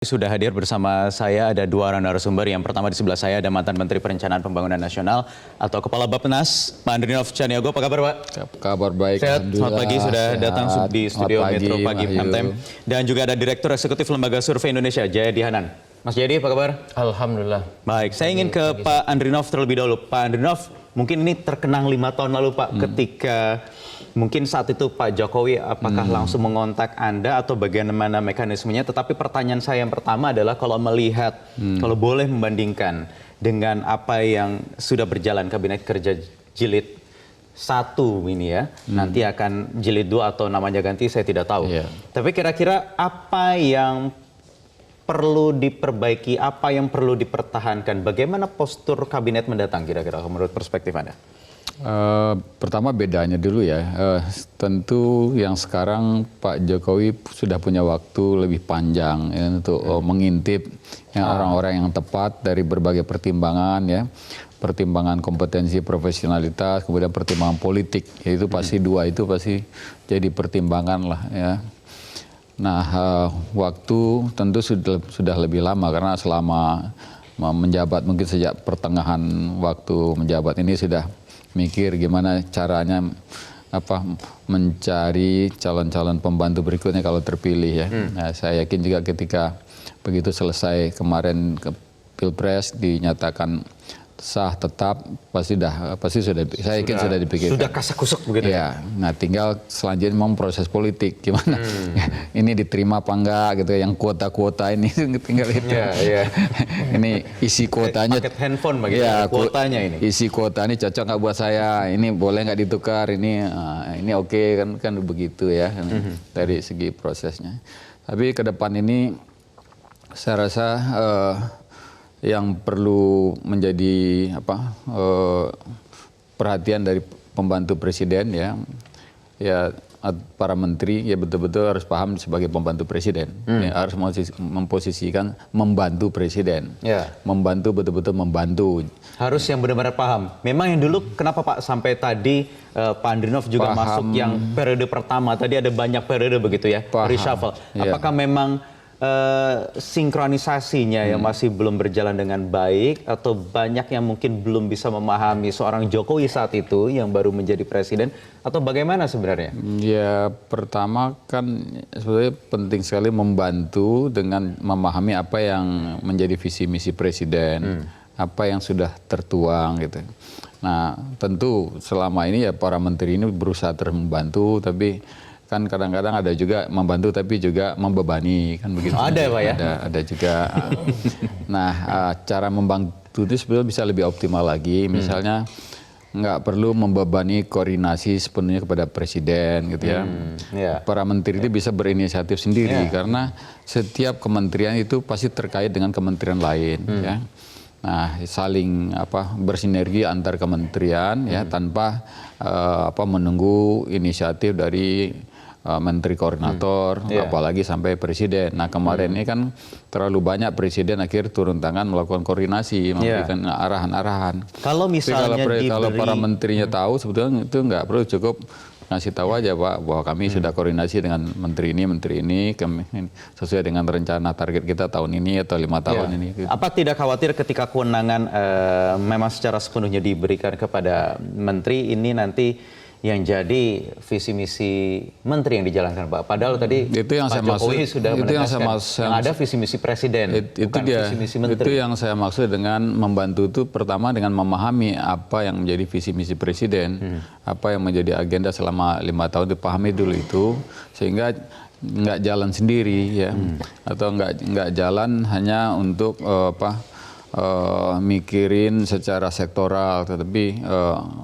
Sudah hadir bersama saya ada dua orang narasumber. Yang pertama di sebelah saya ada mantan Menteri Perencanaan Pembangunan Nasional atau Kepala Bappenas, Pak Andrinov Caniago. Apa kabar, Pak? Kabar baik. Sehat. Selamat pagi, sudah sehat. datang di studio Metro Pagi Prime Time. Dan juga ada Direktur Eksekutif Lembaga Survei Indonesia, Jayadi Hanan. Mas Jayadi, apa kabar? Alhamdulillah. Baik, saya ingin ke Pak Andrinov terlebih dahulu. Pak Andrinov, mungkin ini terkenang 5 tahun lalu, Pak, ketika mungkin saat itu Pak Jokowi apakah langsung mengontak Anda atau bagaimana mekanismenya. Tetapi pertanyaan saya yang pertama adalah kalau melihat, kalau boleh membandingkan dengan apa yang sudah berjalan Kabinet Kerja Jilid 1 ini ya, nanti akan Jilid 2 atau namanya ganti saya tidak tahu. Tapi kira-kira apa yang perlu diperbaiki, apa yang perlu dipertahankan, bagaimana postur kabinet mendatang kira-kira menurut perspektif Anda? Pertama bedanya dulu ya, tentu yang sekarang Pak Jokowi sudah punya waktu lebih panjang ya, untuk mengintip orang-orang yang tepat dari berbagai pertimbangan ya, pertimbangan kompetensi profesionalitas, kemudian pertimbangan politik, yaitu pasti dua itu pasti jadi pertimbangan lah ya. Nah, waktu tentu sudah lebih lama karena selama menjabat mungkin sejak pertengahan waktu menjabat ini sudah mikir gimana caranya mencari calon-calon pembantu berikutnya kalau terpilih ya. Nah, saya yakin juga ketika begitu selesai kemarin ke Pilpres dinyatakan sah tetap pasti sudah saya yakin sudah dipikirkan. Sudah kasak-kusuk begitu ya. Nah, tinggal selanjutnya memang proses politik gimana ini diterima apa enggak gitu, yang kuota-kuota ini tinggal itu. Ini isi kuotanya paket handphone begitu ya, kuotanya ini. Isi kuota ini cocok nggak buat saya, ini boleh nggak ditukar, ini oke, kan begitu ya dari segi prosesnya. Tapi ke depan ini saya rasa yang perlu menjadi perhatian dari pembantu presiden ya para menteri ya betul-betul harus paham sebagai pembantu presiden, ya, harus memposisikan membantu presiden, membantu betul-betul membantu. Harus yang benar-benar paham. Memang yang dulu kenapa Pak sampai tadi Pak Andrinov juga masuk yang periode pertama, tadi ada banyak periode begitu ya, reshuffle. Apakah memang sinkronisasinya yang masih belum berjalan dengan baik atau banyak yang mungkin belum bisa memahami seorang Jokowi saat itu yang baru menjadi presiden atau bagaimana sebenarnya? Ya pertama kan sebenarnya penting sekali membantu dengan memahami apa yang menjadi visi misi presiden, apa yang sudah tertuang gitu. Nah tentu selama ini ya para menteri ini berusaha terus membantu, tapi kan kadang-kadang ada juga membantu tapi juga membebani kan begitu. Ada Pak ya? Ada juga. Nah cara membantu itu sebenarnya bisa lebih optimal lagi. Misalnya nggak perlu membebani koordinasi sepenuhnya kepada presiden gitu ya. Para menteri itu bisa berinisiatif sendiri karena setiap kementerian itu pasti terkait dengan kementerian lain ya. Nah, saling bersinergi antar kementerian ya tanpa menunggu inisiatif dari menteri koordinator, apalagi sampai presiden. Nah, kemarin ini kan terlalu banyak presiden akhir turun tangan melakukan koordinasi, memberikan arahan-arahan. Kalau misalnya kalau para menterinya tahu sebetulnya itu nggak perlu, cukup ngasih tahu aja Pak bahwa kami sudah koordinasi dengan menteri ini kami sesuai dengan rencana target kita tahun ini atau 5 tahun ini. Apa tidak khawatir ketika kewenangan memang secara sepenuhnya diberikan kepada menteri ini nanti yang jadi visi misi menteri yang dijalankan Pak? Padahal tadi itu yang Pak Jokowi sudah menegaskan yang ada visi misi presiden, bukan visi misi menteri. Itu yang saya maksud dengan membantu itu pertama dengan memahami apa yang menjadi visi misi presiden, apa yang menjadi agenda selama 5 tahun, dipahami dulu itu sehingga nggak jalan sendiri ya, atau nggak jalan hanya untuk mikirin secara sektoral, tetapi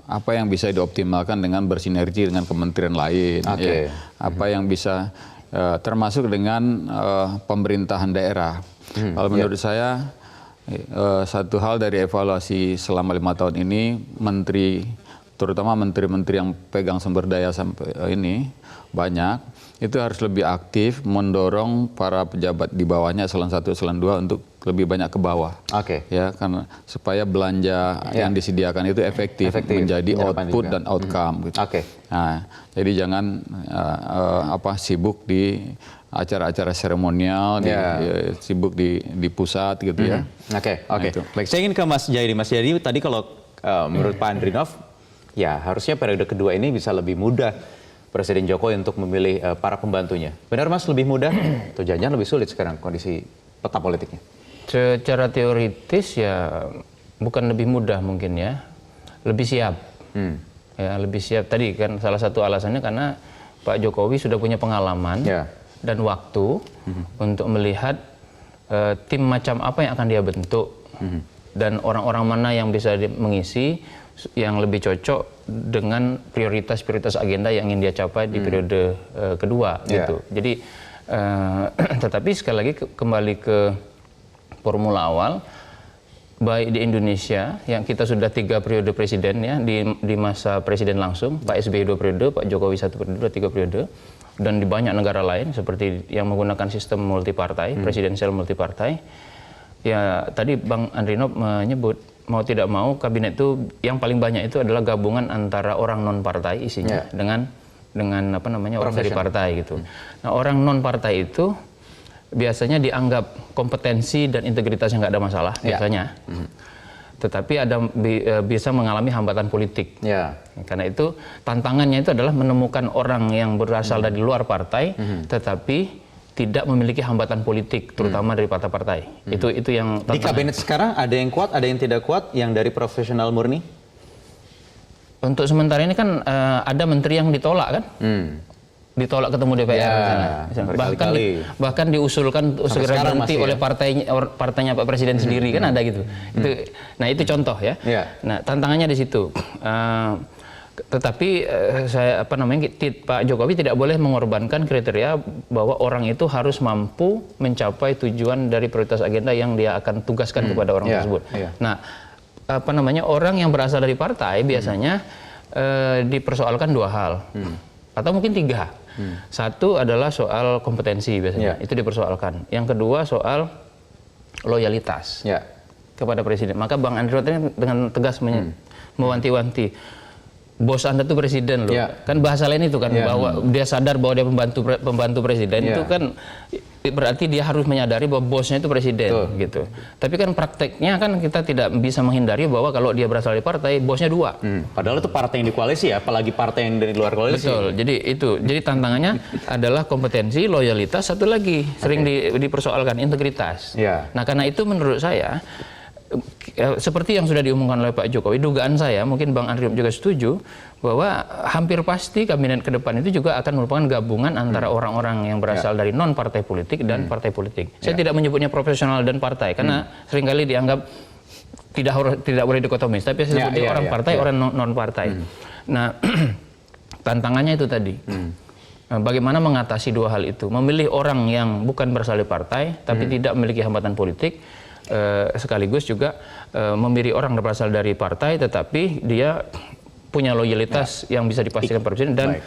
apa yang bisa dioptimalkan dengan bersinergi dengan kementerian lain, ya. Apa yang bisa termasuk dengan pemerintahan daerah. Kalau menurut saya satu hal dari evaluasi selama 5 tahun ini, terutama menteri-menteri yang pegang sumber daya sampai ini banyak, itu harus lebih aktif mendorong para pejabat di bawahnya eselon 1, eselon 2 untuk lebih banyak ke bawah. Ya, karena supaya belanja yang disediakan itu efektif menjadi output dan outcome gitu. Nah, jadi jangan sibuk di acara-acara seremonial, sibuk di pusat gitu ya. Oke. Nah, itu. Baik, saya ingin ke Mas Jayadi. Mas Jayadi, tadi kalau menurut Pak Andrinov, ya harusnya periode kedua ini bisa lebih mudah Presiden Jokowi untuk memilih para pembantunya. Benar Mas, lebih mudah? Atau jangan lebih sulit sekarang kondisi peta politiknya? Secara teoritis ya bukan lebih mudah mungkin ya, lebih siap. Ya, lebih siap. Tadi kan salah satu alasannya karena Pak Jokowi sudah punya pengalaman dan waktu untuk melihat tim macam apa yang akan dia bentuk dan orang-orang mana yang bisa mengisi yang lebih cocok dengan prioritas-prioritas agenda yang ingin dia capai di periode kedua gitu. Jadi tetapi sekali lagi kembali ke formula awal, baik di Indonesia yang kita sudah 3 periode presiden ya di masa presiden langsung, Pak SBY 2 periode, Pak Jokowi 1 periode, 3 periode, dan di banyak negara lain seperti yang menggunakan sistem multipartai, presidensial multipartai. Ya tadi Bang Andrinov menyebut mau tidak mau kabinet itu yang paling banyak itu adalah gabungan antara orang non partai isinya dengan apa namanya orang dari partai gitu. Nah orang non partai itu biasanya dianggap kompetensi dan integritasnya nggak ada masalah biasanya, tetapi bisa mengalami hambatan politik. Karena itu tantangannya itu adalah menemukan orang yang berasal dari luar partai, tetapi tidak memiliki hambatan politik, terutama dari partai-partai. Itu yang di kabinet sekarang ada yang kuat, ada yang tidak kuat, yang dari profesional murni. Untuk sementara ini kan ada menteri yang ditolak kan? Ditolak ketemu DPR bahkan diusulkan segera berhenti oleh partainya Pak Presiden sendiri kan ada gitu. Nah itu contoh ya. Nah tantangannya di situ. Tetapi Pak Jokowi tidak boleh mengorbankan kriteria bahwa orang itu harus mampu mencapai tujuan dari prioritas agenda yang dia akan tugaskan kepada orang tersebut. Nah orang yang berasal dari partai biasanya dipersoalkan 2 hal atau mungkin 3. Satu adalah soal kompetensi biasanya, itu dipersoalkan. Yang kedua soal loyalitas kepada presiden. Maka Bang Andrinov dengan tegas mewanti-wanti, bos Anda tuh presiden loh. Kan bahasa lain itu kan bahwa dia sadar bahwa dia pembantu presiden itu kan berarti dia harus menyadari bahwa bosnya itu presiden gitu. Tapi kan prakteknya kan kita tidak bisa menghindari bahwa kalau dia berasal dari partai bosnya 2. Padahal itu partai yang di koalisi ya, apalagi partai yang dari luar koalisi. Betul. Jadi tantangannya adalah kompetensi, loyalitas, satu lagi sering dipersoalkan integritas. Nah karena itu menurut saya seperti yang sudah diumumkan oleh Pak Jokowi, dugaan saya, mungkin Bang Andrinov juga setuju, bahwa hampir pasti kabinet ke depan itu juga akan merupakan gabungan antara orang-orang yang berasal dari non-partai politik dan partai politik. Saya tidak menyebutnya profesional dan partai, karena seringkali dianggap tidak boleh dikotomis, tapi saya sebut orang partai, orang non-partai. Nah, tantangannya itu tadi. Bagaimana mengatasi 2 hal itu? Memilih orang yang bukan berasal dari partai, tapi tidak memiliki hambatan politik, sekaligus juga memilih orang yang berasal dari partai tetapi dia punya loyalitas yang bisa dipastikan Presiden dan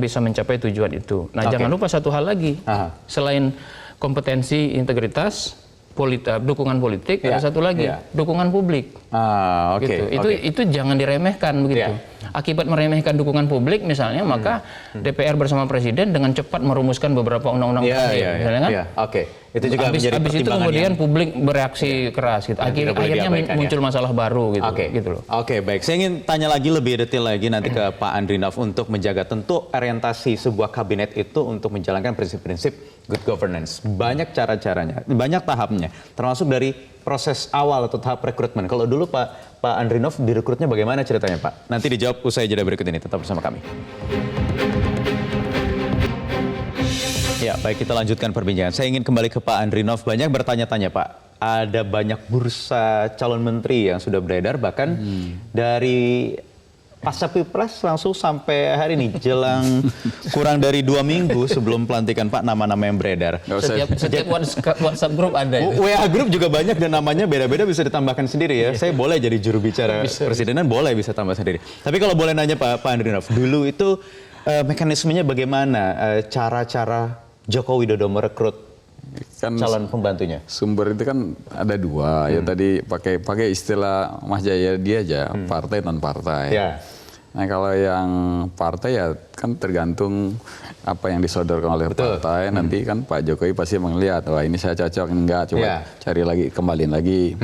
bisa mencapai tujuan itu. Nah, jangan lupa satu hal lagi. Selain kompetensi, integritas, dukungan politik, ada satu lagi, dukungan publik. Itu jangan diremehkan begitu. Akibat meremehkan dukungan publik misalnya, maka DPR bersama Presiden dengan cepat merumuskan beberapa undang-undang misalnya kan. Itu juga menjadi habis itu kemudian publik bereaksi keras gitu. Akhirnya muncul masalah baru gitu. Gitu loh. Baik. Saya ingin tanya lagi lebih detail lagi nanti ke Pak Andrinov untuk menjaga tentu orientasi sebuah kabinet itu untuk menjalankan prinsip-prinsip good governance. Banyak cara-caranya, banyak tahapnya, termasuk dari proses awal atau tahap rekrutmen. Kalau dulu Pak Andrinov direkrutnya bagaimana ceritanya Pak? Nanti dijawab usai jeda berikut ini. Tetap bersama kami. Ya, baik, kita lanjutkan perbincangan. Saya ingin kembali ke Pak Andrinov. Banyak bertanya-tanya Pak. Ada banyak bursa calon menteri yang sudah beredar, bahkan dari pasca Pilpres langsung sampai hari ini, jelang kurang dari 2 minggu sebelum pelantikan Pak, nama-nama yang beredar. Setiap WhatsApp grup ada. WA grup juga banyak dan namanya beda-beda, bisa ditambahkan sendiri ya. Saya boleh jadi juru bicara presidenan, boleh bisa tambah sendiri. Tapi kalau boleh nanya Pak Andrinov, dulu itu mekanismenya bagaimana, cara-cara Joko Widodo merekrut calon pembantunya? Sumber itu kan ada 2 ya, tadi pakai istilah Mas Jayadi aja, partai non partai. Nah kalau yang partai ya kan tergantung apa yang disodorkan oleh partai. Nanti kan Pak Jokowi pasti melihat, wah ini saya cocok, enggak, coba cari lagi, kembaliin lagi,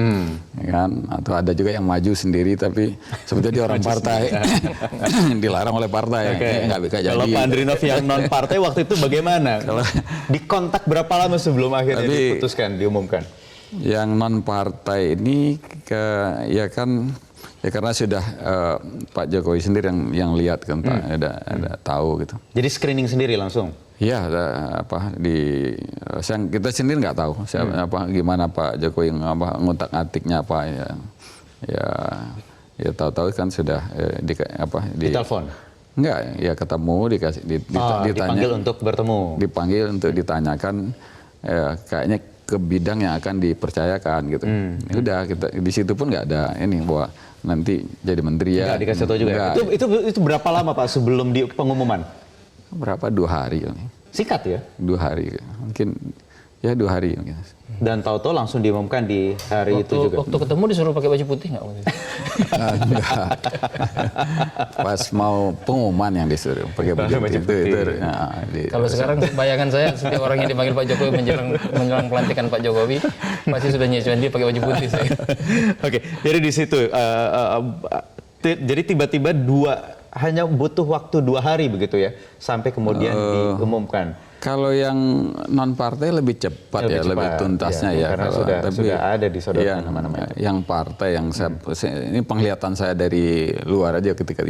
ya kan? Atau ada juga yang maju sendiri tapi sebetulnya dia orang partai, dilarang oleh partai, nggak bisa jadi. Kalau Pak Andrinov yang non partai waktu itu bagaimana? Kalau dikontak berapa lama sebelum akhirnya diputuskan, diumumkan? Yang non partai ini ya karena sudah Pak Jokowi sendiri yang lihat kan, ada tahu gitu. Jadi screening sendiri langsung? Iya, kita sendiri nggak tahu gimana Pak Jokowi ngutak atiknya apa ya tahu-tahu kan sudah di telepon? Enggak, ya ketemu ditanya, dipanggil untuk bertemu. Dipanggil untuk ditanyakan kayaknya ke bidang yang akan dipercayakan gitu. Ya udah, kita di situ pun nggak ada ini bahwa nanti jadi menteri ya. Nggak dikasih tahu juga. Itu berapa lama Pak sebelum di pengumuman? Berapa? 2 hari. Singkat ya? 2 hari mungkin, ya 2 hari mungkin. Dan tahu-tahu langsung diumumkan di hari itu juga. Waktu ketemu disuruh pakai baju putih nggak? Enggak. Pas mau pengumuman yang disuruh pakai baju putih. Kalau sekarang bayangan saya setiap orang yang dipanggil Pak Jokowi menjelang pelantikan Pak Jokowi pasti sudah nyesuaiin dia pakai baju putih. Oke, jadi di situ jadi tiba-tiba hanya butuh waktu 2 hari begitu ya sampai kemudian diumumkan. Kalau yang non partai lebih cepat, lebih tuntasnya ya. Karena sudah ada di sodorkan nama-nama. Yang partai yang ini penglihatan saya dari luar aja ketika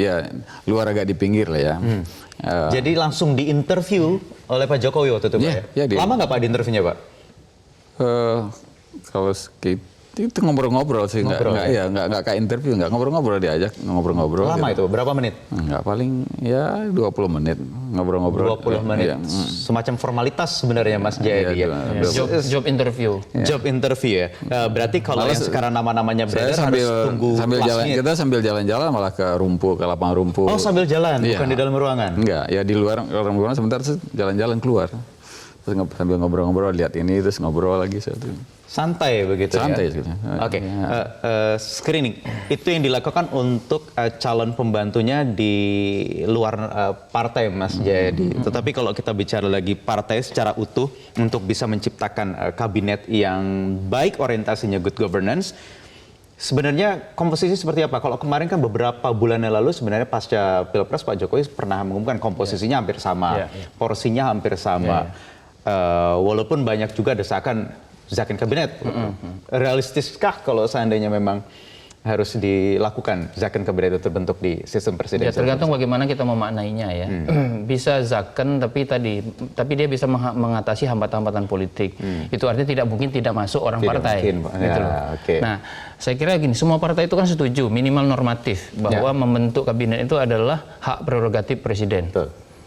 luar agak di pinggir lah ya. Jadi langsung diinterview oleh Pak Jokowi waktu itu Pak ya? Lama nggak Pak diinterviewnya Pak? Kalau itu ngobrol-ngobrol sih, nggak kayak interview, nggak ngobrol-ngobrol, diajak ngobrol-ngobrol. Lama gitu. Itu berapa menit? Nggak, paling ya 20 menit ngobrol-ngobrol. 20 menit, semacam formalitas sebenarnya Mas Jayadi ya. Job interview. Job interview ya. Berarti kalau yang sekarang nama-namanya beredar harus tunggu kita sambil jalan-jalan malah ke lapangan rumput. Oh sambil jalan, bukan di dalam ruangan? Enggak, ya di luar ruangan sebentar jalan-jalan keluar. Terus sambil ngobrol-ngobrol, lihat ini, terus ngobrol lagi. Santai begitu santai, ya? Oke. Screening, itu yang dilakukan untuk calon pembantunya di luar partai Mas Jayadi. Tetapi kalau kita bicara lagi partai secara utuh untuk bisa menciptakan kabinet yang baik orientasinya good governance, sebenarnya komposisi seperti apa? Kalau kemarin kan beberapa bulan yang lalu sebenarnya pasca Pilpres Pak Jokowi pernah mengumumkan komposisinya hampir sama, porsinya hampir sama. Walaupun banyak juga desakan zakon kabinet. Realistiskah kalau seandainya memang harus dilakukan zakon kabinet itu terbentuk di sistem presidensial? Ya tergantung bagaimana kita memaknainya ya. Bisa zakon tapi dia bisa mengatasi hambatan-hambatan politik. Itu artinya tidak mungkin tidak masuk orang partai. Gitu loh. Nah, saya kira gini, semua partai itu kan setuju minimal normatif bahwa membentuk kabinet itu adalah hak prerogatif presiden.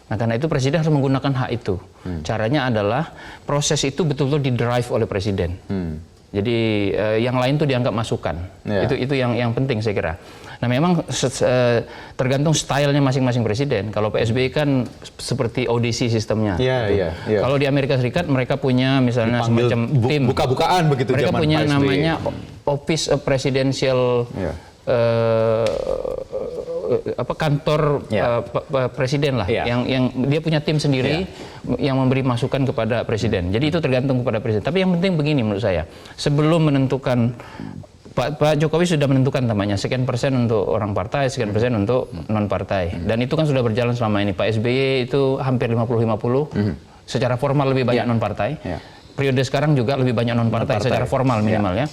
Nah, karena itu presiden harus menggunakan hak itu. Caranya adalah proses itu betul-betul didrive oleh presiden. Jadi yang lain itu dianggap masukan. Itu yang penting saya kira. Nah, memang tergantung stylenya masing-masing presiden. Kalau PSBY kan seperti audisi sistemnya. Kalau di Amerika Serikat mereka punya misalnya semacam tim buka-bukaan begitu. Mereka punya namanya Office of Presidential kantor presiden lah, yang dia punya tim sendiri yang memberi masukan kepada presiden. Jadi itu tergantung kepada presiden. Tapi yang penting begini menurut saya, sebelum menentukan Pak Jokowi sudah menentukan namanya sekian persen untuk orang partai, sekian persen untuk non partai. Dan itu kan sudah berjalan selama ini. Pak SBY itu hampir 50-50, secara formal lebih banyak non partai. Periode sekarang juga lebih banyak non partai secara formal minimal ya.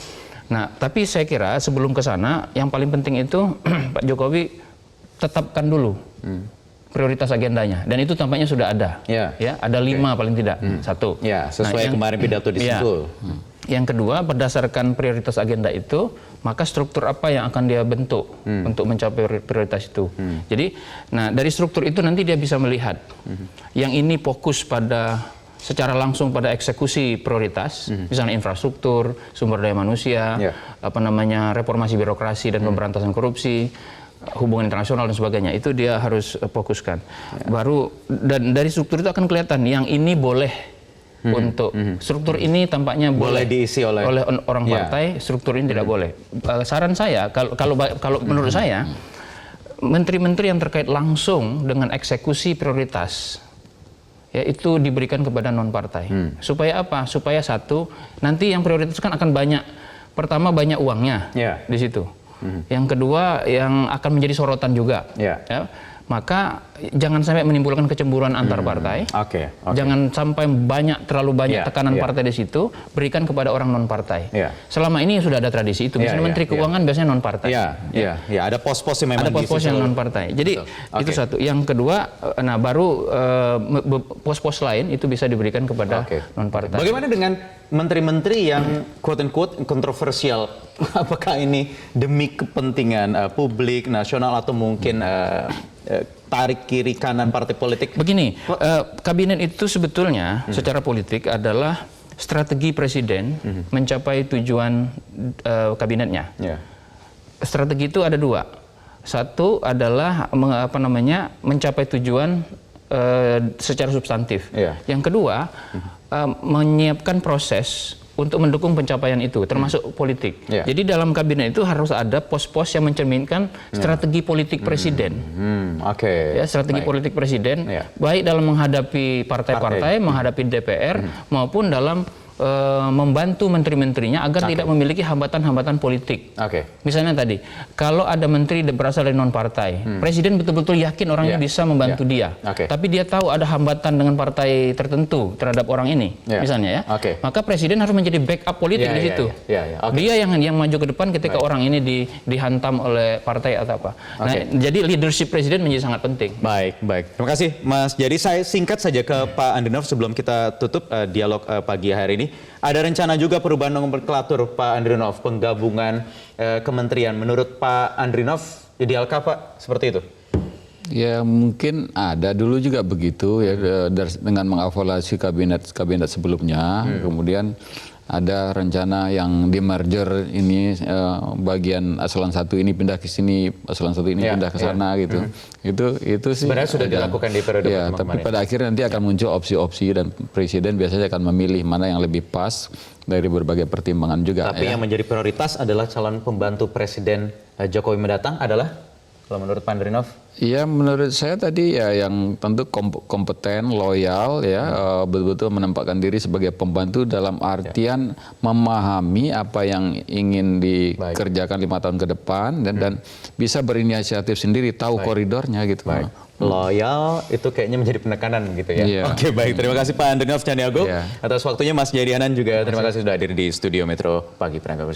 Nah, tapi saya kira sebelum ke sana, yang paling penting itu Pak Jokowi tetapkan dulu prioritas agendanya. Dan itu tampaknya sudah ada. Ada 5 paling tidak. 1. Sesuai kemarin pidato di Sentul. Yang kedua, berdasarkan prioritas agenda itu, maka struktur apa yang akan dia bentuk untuk mencapai prioritas itu. Jadi, dari struktur itu nanti dia bisa melihat. Yang ini fokus secara langsung pada eksekusi prioritas, misalnya infrastruktur, sumber daya manusia, reformasi birokrasi dan pemberantasan korupsi, hubungan internasional dan sebagainya. Itu dia harus fokuskan. Dan dari struktur itu akan kelihatan yang ini boleh untuk struktur ini tampaknya boleh diisi oleh orang partai, struktur ini tidak boleh. Saran saya kalau menurut saya menteri-menteri yang terkait langsung dengan eksekusi prioritas ya itu diberikan kepada non partai. Supaya apa? Supaya satu, nanti yang prioritas kan akan banyak. Pertama banyak uangnya di situ. Yang kedua yang akan menjadi sorotan juga. Ya. Maka jangan sampai menimbulkan kecemburuan antar partai. Jangan sampai terlalu banyak tekanan partai di situ, berikan kepada orang non partai. Selama ini sudah ada tradisi itu. Biasanya Menteri Keuangan biasanya non partai. Ada pos-pos yang memang ada pos-pos yang non partai. Jadi itu satu. Yang kedua, nah baru pos-pos lain itu bisa diberikan kepada non partai. Bagaimana dengan menteri-menteri yang quote unquote kontroversial? Apakah ini demi kepentingan publik nasional atau mungkin tarik kiri kanan partai politik? Begini, kabinet itu sebetulnya secara politik adalah strategi presiden mencapai tujuan kabinetnya. Strategi itu ada dua. Satu adalah mencapai tujuan secara substantif. Yang kedua, menyiapkan proses untuk mendukung pencapaian itu, termasuk politik. Jadi dalam kabinet itu harus ada pos-pos yang mencerminkan strategi politik presiden. Ya, strategi politik presiden, baik dalam menghadapi partai-partai, menghadapi DPR, maupun dalam membantu menteri-menterinya agar tidak memiliki hambatan-hambatan politik. Misalnya tadi, kalau ada menteri berasal dari non-partai, presiden betul-betul yakin orangnya bisa membantu dia. Tapi dia tahu ada hambatan dengan partai tertentu terhadap orang ini, misalnya ya. Maka presiden harus menjadi backup politik di situ. Dia yang maju ke depan ketika orang ini dihantam oleh partai atau apa. Nah, jadi leadership presiden menjadi sangat penting. Baik. Terima kasih, Mas. Jadi saya singkat saja ke Pak Andrinov sebelum kita tutup dialog pagi hari ini. Ada rencana juga perubahan nomenklatur, Pak Andrinov, penggabungan kementerian. Menurut Pak Andrinov, idealkah Pak seperti itu? Ya mungkin ada dulu juga begitu ya dengan mengevaluasi kabinet sebelumnya, kemudian ada rencana yang di merger ini bagian eselon 1 ini pindah ke sini, eselon 1 ini pindah ke sana gitu. Itu sih sebenarnya sudah dilakukan di periode pertama tapi kemarin. pada akhirnya nanti akan muncul opsi-opsi dan presiden biasanya akan memilih mana yang lebih pas dari berbagai pertimbangan juga. Tapi yang menjadi prioritas adalah calon pembantu Presiden Jokowi mendatang adalah kalau menurut Pak Andrinov? Iya, menurut saya tadi ya yang tentu kompeten, loyal ya, betul-betul menempatkan diri sebagai pembantu dalam artian memahami apa yang ingin dikerjakan 5 tahun ke depan dan bisa berinisiatif sendiri, tahu koridornya gitu. Loyal itu kayaknya menjadi penekanan gitu ya. Oke, baik. Terima kasih Pak Andrinov Caniago atas waktunya. Mas Jayadi Hanan juga terima kasih sudah hadir di Studio Metro Pagi Perangkat.